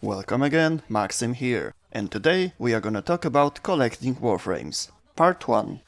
Welcome again, Maxim here, and today we are gonna talk about collecting Warframes. Part 1.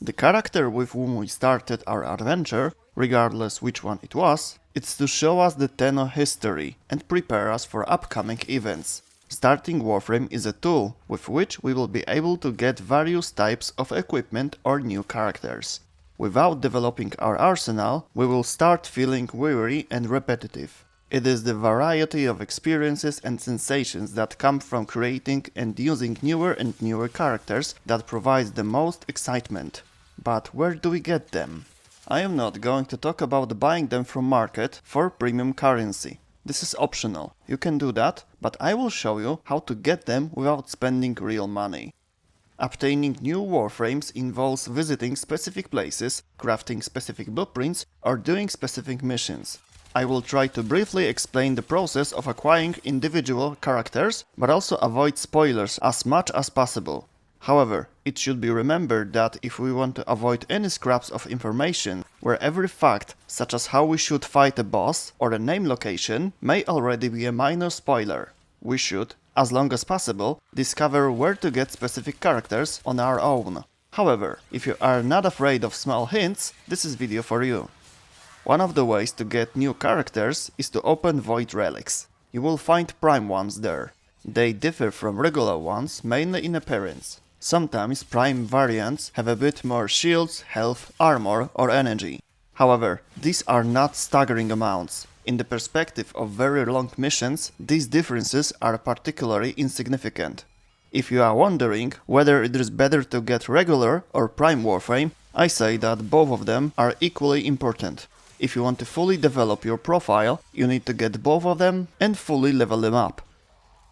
The character with whom we started our adventure, regardless which one it was, it's to show us the Tenno history and prepare us for upcoming events. Starting Warframe is a tool with which we will be able to get various types of equipment or new characters. Without developing our arsenal, we will start feeling weary and repetitive. It is the variety of experiences and sensations that come from creating and using newer and newer characters that provides the most excitement. But where do we get them? I am not going to talk about buying them from market for premium currency. This is optional, you can do that, but I will show you how to get them without spending real money. Obtaining new Warframes involves visiting specific places, crafting specific blueprints, or doing specific missions. I will try to briefly explain the process of acquiring individual characters, but also avoid spoilers as much as possible. However, it should be remembered that if we want to avoid any scraps of information, where every fact, such as how we should fight a boss or a name location, may already be a minor spoiler, we should, as long as possible, discover where to get specific characters on our own. However, if you are not afraid of small hints, this is video for you. One of the ways to get new characters is to open Void Relics. You will find prime ones there. They differ from regular ones mainly in appearance. Sometimes prime variants have a bit more shields, health, armor or energy. However, these are not staggering amounts. In the perspective of very long missions, these differences are particularly insignificant. If you are wondering whether it is better to get regular or prime Warframe, I say that both of them are equally important. If you want to fully develop your profile, you need to get both of them and fully level them up.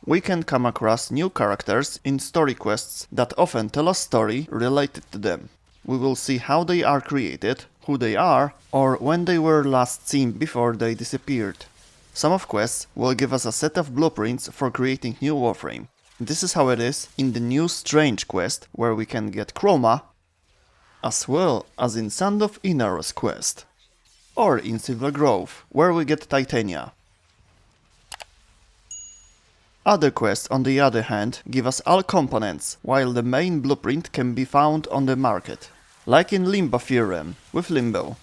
We can come across new characters in story quests that often tell a story related to them. We will see how they are created, who they are, or when they were last seen before they disappeared. Some of quests will give us a set of blueprints for creating new Warframe. This is how it is in the new Strange quest, where we can get Chroma, as well as in Sand of Inaros quest, or in Silver Grove, where we get Titania. Other quests, on the other hand, give us all components, while the main blueprint can be found on the market, like in Limbo with Limbo,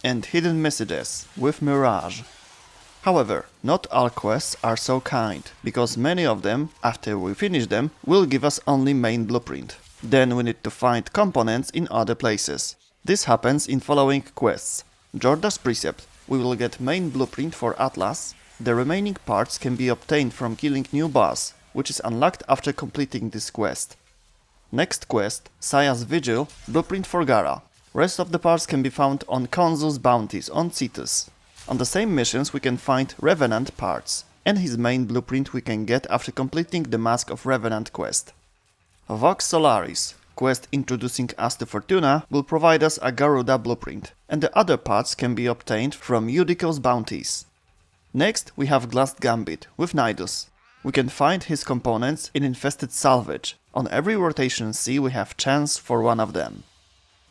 and Hidden Messages with Mirage. However, not all quests are so kind, because many of them, after we finish them, will give us only main blueprint. Then we need to find components in other places. This happens in following quests. Jorda's Precept, we will get main blueprint for Atlas. The remaining parts can be obtained from killing new boss, which is unlocked after completing this quest. Next quest, Saya's Vigil, blueprint for Gara. Rest of the parts can be found on Konzu's bounties on Cetus. On the same missions we can find Revenant parts, and his main blueprint we can get after completing the Mask of Revenant quest. Vox Solaris, quest introducing us to Fortuna, will provide us a Garuda blueprint, and the other parts can be obtained from Yudiko's bounties. Next, we have Glassed Gambit with Nidus. We can find his components in Infested Salvage. On every rotation C we have chance for one of them.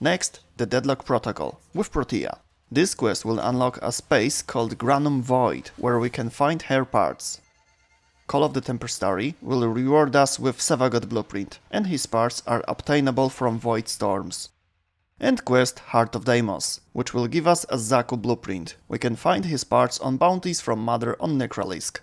Next, the Deadlock Protocol with Protea. This quest will unlock a space called Granum Void, where we can find her parts. Call of the Tempestary will reward us with Sevagoth blueprint, and his parts are obtainable from Void Storms. And quest Heart of Deimos, which will give us a Xaku blueprint. We can find his parts on bounties from Mother on Necralisk.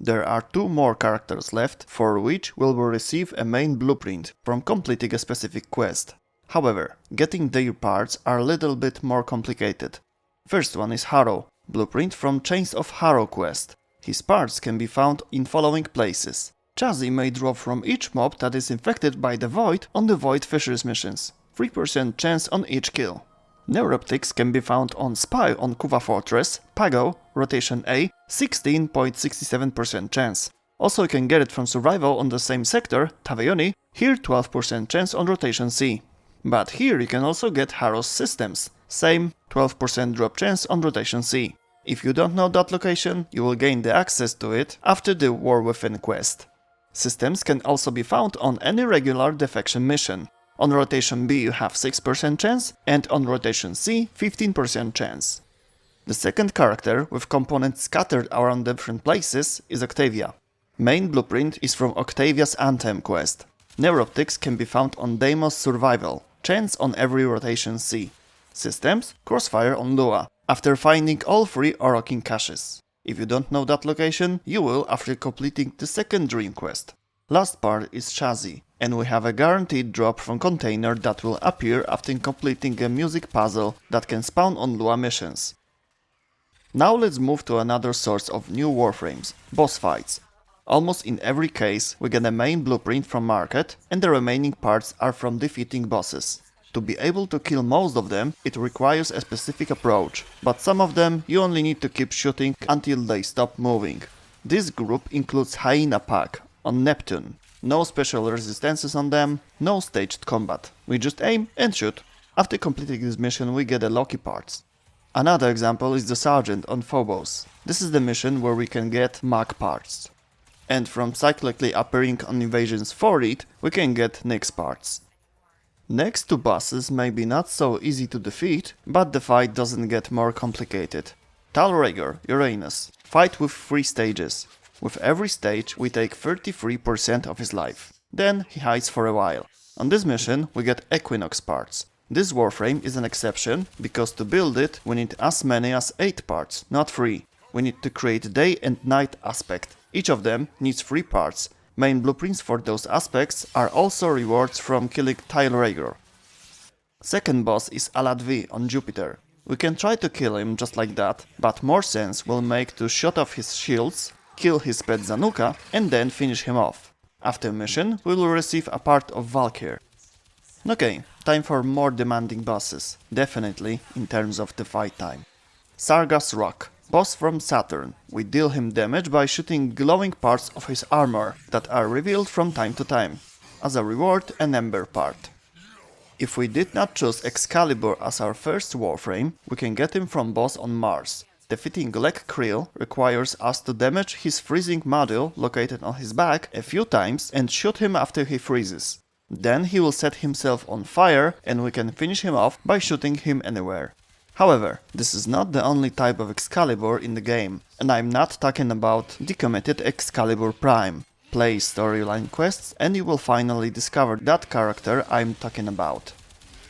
There are two more characters left, for which we will receive a main blueprint from completing a specific quest. However, getting their parts are a little bit more complicated. First one is Harrow, blueprint from Chains of Harrow quest. His parts can be found in following places. Chazzy may drop from each mob that is infected by the Void on the Void Fishers missions. 3% chance on each kill. Neuroptics can be found on Spy on Kuva Fortress, Pago, Rotation A, 16.67% chance. Also you can get it from Survival on the same sector, Taveoni, here 12% chance on Rotation C. But here you can also get Harrow's systems, same 12% drop chance on Rotation C. If you don't know that location, you will gain the access to it after the War Within quest. Systems can also be found on any regular defection mission. On rotation B you have 6% chance, and on rotation C 15% chance. The second character, with components scattered around different places, is Octavia. Main blueprint is from Octavia's Anthem quest. Neuroptics can be found on Deimos Survival, chance on every rotation C. Systems, Crossfire on Lua, after finding all 3 Orokin caches. If you don't know that location, you will after completing the second dream quest. Last part is Shazzy, and we have a guaranteed drop from container that will appear after completing a music puzzle that can spawn on Lua missions. Now let's move to another source of new Warframes, boss fights. Almost in every case we get a main blueprint from market and the remaining parts are from defeating bosses. To be able to kill most of them, it requires a specific approach, but some of them you only need to keep shooting until they stop moving. This group includes Hyena Pack on Neptune. No special resistances on them, no staged combat. We just aim and shoot. After completing this mission we get the Loki parts. Another example is the Sergeant on Phobos. This is the mission where we can get Mag parts. And from cyclically appearing on invasions for it, we can get Nyx parts. Next two bosses may be not so easy to defeat, but the fight doesn't get more complicated. Talregor, Uranus. Fight with 3 stages. With every stage we take 33% of his life. Then he hides for a while. On this mission we get Equinox parts. This Warframe is an exception, because to build it we need as many as 8 parts, not 3. We need to create day and night aspect. Each of them needs 3 parts. Main blueprints for those aspects are also rewards from killing Talregor. Second boss is Aladvi on Jupiter. We can try to kill him just like that, but more sense will make to shut off his shields, kill his pet Zanuka and then finish him off. After mission we will receive a part of Valkyr. Okay, time for more demanding bosses, definitely in terms of the fight time. Sargas Rock. Boss from Saturn. We deal him damage by shooting glowing parts of his armor that are revealed from time to time. As a reward, an Ember part. If we did not choose Excalibur as our first Warframe, we can get him from boss on Mars. Defeating Lek Krill requires us to damage his freezing module located on his back a few times and shoot him after he freezes. Then he will set himself on fire and we can finish him off by shooting him anywhere. However, this is not the only type of Excalibur in the game, and I'm not talking about decommitted Excalibur Prime. Play storyline quests and you will finally discover that character I'm talking about.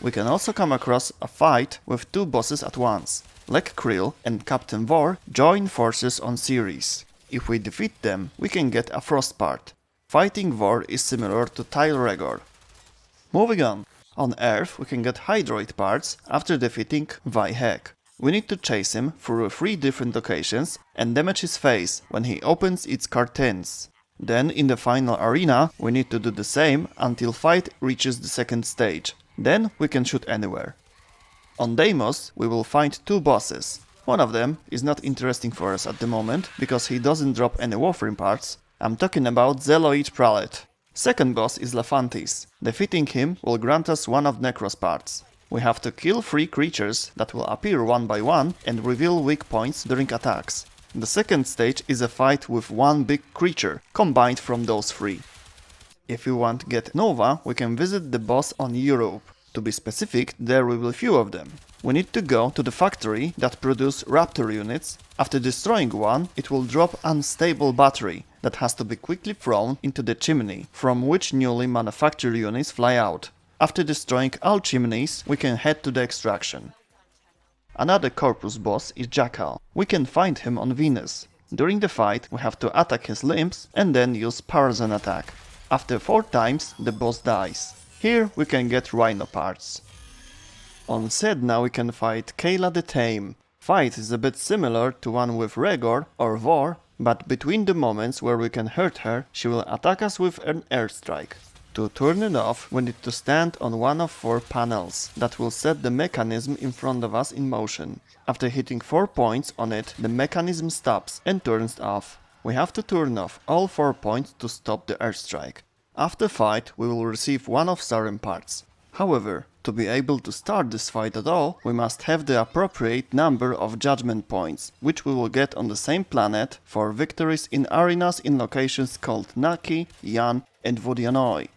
We can also come across a fight with 2 bosses at once. Lek Krill and Captain Vor join forces on Ceres. If we defeat them, we can get a Frost part. Fighting Vor is similar to Talregor. Moving on. On Earth we can get Hydroid parts after defeating Vaihek. We need to chase him through 3 different locations and damage his face when he opens its curtains. Then in the final arena we need to do the same until fight reaches the second stage. Then we can shoot anywhere. On Deimos we will find 2 bosses. One of them is not interesting for us at the moment because he doesn't drop any Warframe parts. I'm talking about Zeloid Pralet. Second boss is Lephantis. Defeating him will grant us one of Necros parts. We have to kill 3 creatures that will appear one by one and reveal weak points during attacks. The second stage is a fight with 1 big creature, combined from those 3. If we want to get Nova, we can visit the boss on Europe. To be specific, there will be few of them. We need to go to the factory that produce Raptor units. After destroying one, it will drop unstable battery that has to be quickly thrown into the chimney, from which newly manufactured units fly out. After destroying all chimneys, we can head to the extraction. Another Corpus boss is Jackal. We can find him on Venus. During the fight, we have to attack his limbs and then use Parazon attack. After 4 times, the boss dies. Here we can get Rhino parts. On Sedna we can fight Kayla the Tame. Fight is a bit similar to one with Regor or Vor, but between the moments where we can hurt her, she will attack us with an airstrike. To turn it off, we need to stand on one of 4 panels that will set the mechanism in front of us in motion. After hitting 4 points on it, the mechanism stops and turns off. We have to turn off all 4 points to stop the airstrike. After fight, we will receive one of Saryn parts. However, to be able to start this fight at all, we must have the appropriate number of judgment points, which we will get on the same planet for victories in arenas in locations called Naki, Yan and Vodianoi.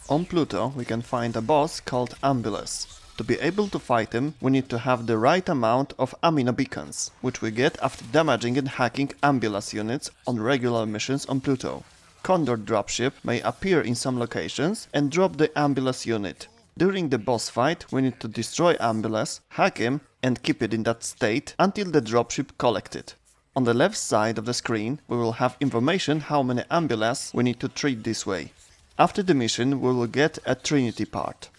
On Pluto we can find a boss called Ambulus. To be able to fight him, we need to have the right amount of amino beacons, which we get after damaging and hacking ambulance units on regular missions on Pluto. Condor dropship may appear in some locations and drop the ambulance unit. During the boss fight, we need to destroy ambulance, hack him, and keep it in that state until the dropship collects it. On the left side of the screen, we will have information how many ambulance we need to treat this way. After the mission, we will get a Trinity part.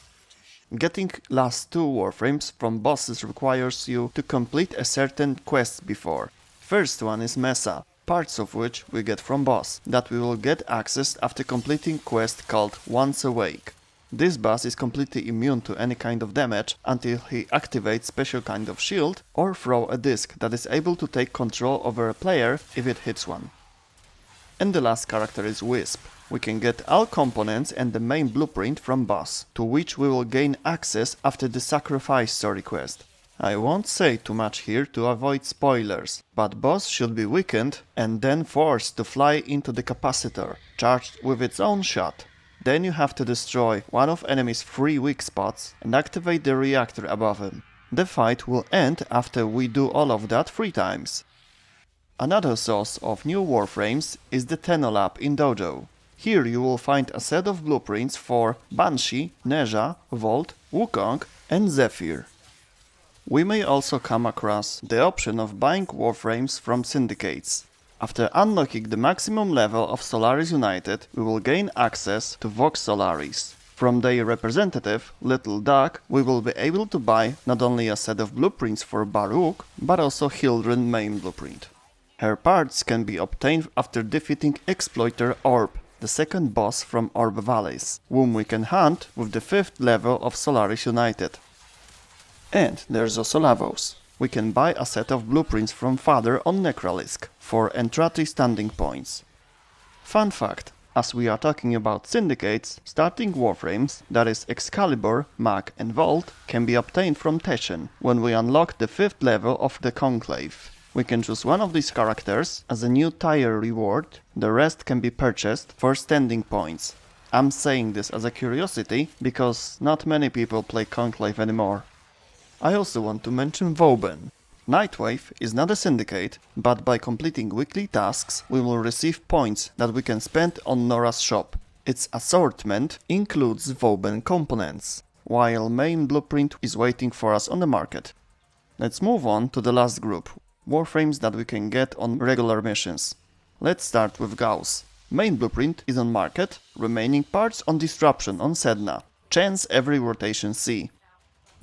Getting last 2 Warframes from bosses requires you to complete a certain quest before. First one is Mesa, parts of which we get from boss, that we will get access after completing quest called Once Awake. This boss is completely immune to any kind of damage until he activates special kind of shield or throw a disc that is able to take control over a player if it hits one. And the last character is Wisp. We can get all components and the main blueprint from boss, to which we will gain access after the sacrifice story quest. I won't say too much here to avoid spoilers, but boss should be weakened and then forced to fly into the capacitor, charged with its own shot. Then you have to destroy one of enemy's 3 weak spots and activate the reactor above him. The fight will end after we do all of that 3 times. Another source of new Warframes is the Tenolab in Dojo. Here you will find a set of blueprints for Banshee, Nezha, Volt, Wukong and Zephyr. We may also come across the option of buying Warframes from syndicates. After unlocking the maximum level of Solaris United, we will gain access to Vox Solaris. From their representative, Little Duck, we will be able to buy not only a set of blueprints for Baruuk, but also Hildryn main blueprint. Her parts can be obtained after defeating Exploiter Orb, the second boss from Orb Valleys, whom we can hunt with the 5th level of Solaris United. And there's also Lavos. We can buy a set of blueprints from Father on Necralisk for Entrati standing points. Fun fact, as we are talking about syndicates, starting Warframes, that is Excalibur, Mag and Volt, can be obtained from Teshen when we unlock the 5th level of the Conclave. We can choose one of these characters as a new tier reward, the rest can be purchased for standing points. I'm saying this as a curiosity because not many people play Conclave anymore. I also want to mention Vauban. Nightwave is not a syndicate, but by completing weekly tasks we will receive points that we can spend on Nora's shop. Its assortment includes Vauban components, while main blueprint is waiting for us on the market. Let's move on to the last group, Warframes that we can get on regular missions. Let's start with Gauss. Main blueprint is on market, remaining parts on Disruption on Sedna. Chance every rotation C.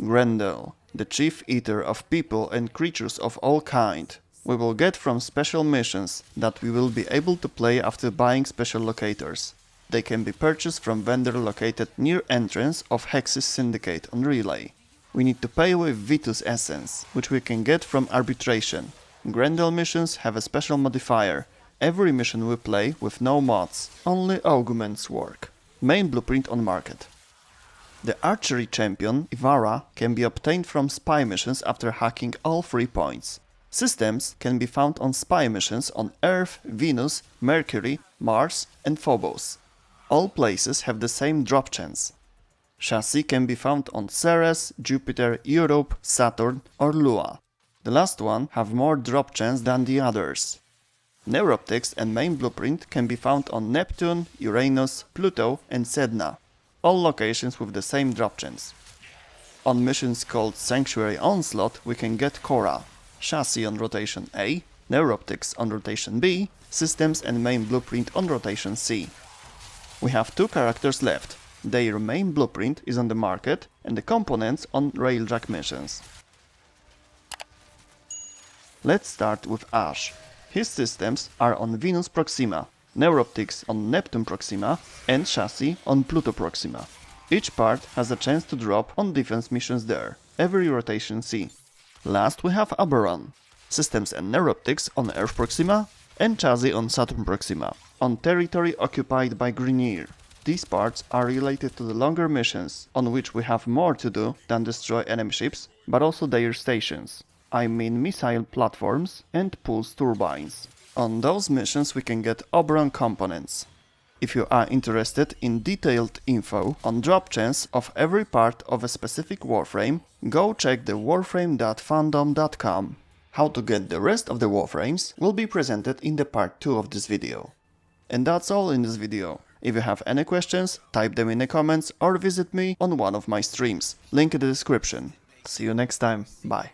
Grendel, the chief eater of people and creatures of all kind. We will get from special missions that we will be able to play after buying special locators. They can be purchased from vendor located near entrance of Hex's Syndicate on Relay. We need to pay with Vitus Essence, which we can get from Arbitration. Grendel missions have a special modifier. Every mission we play with no mods, only augments work. Main blueprint on market. The archery champion, Ivara, can be obtained from spy missions after hacking all 3 points. Systems can be found on spy missions on Earth, Venus, Mercury, Mars and Phobos. All places have the same drop chance. Chassis can be found on Ceres, Jupiter, Europe, Saturn or Lua. The last one have more drop chance than the others. Neuroptics and main blueprint can be found on Neptune, Uranus, Pluto and Sedna. All locations with the same drop chance. On missions called Sanctuary Onslaught we can get Cora, Chassis on rotation A, Neuroptics on rotation B, Systems and main blueprint on rotation C. We have 2 characters left. Their main blueprint is on the market and the components on Railjack missions. Let's start with Ash. His systems are on Venus Proxima, Neuroptics on Neptune Proxima and Chassis on Pluto Proxima. Each part has a chance to drop on defense missions there, every rotation C. Last we have Aberon, Systems and Neuroptics on Earth Proxima and Chassis on Saturn Proxima, on territory occupied by Grineer. These parts are related to the longer missions, on which we have more to do than destroy enemy ships, but also their stations. I mean missile platforms and pulse turbines. On those missions we can get Oberon components. If you are interested in detailed info on drop chance of every part of a specific Warframe, go check the warframe.fandom.com. How to get the rest of the Warframes will be presented in the part 2 of this video. And that's all in this video. If you have any questions, type them in the comments or visit me on one of my streams. Link in the description. See you next time. Bye.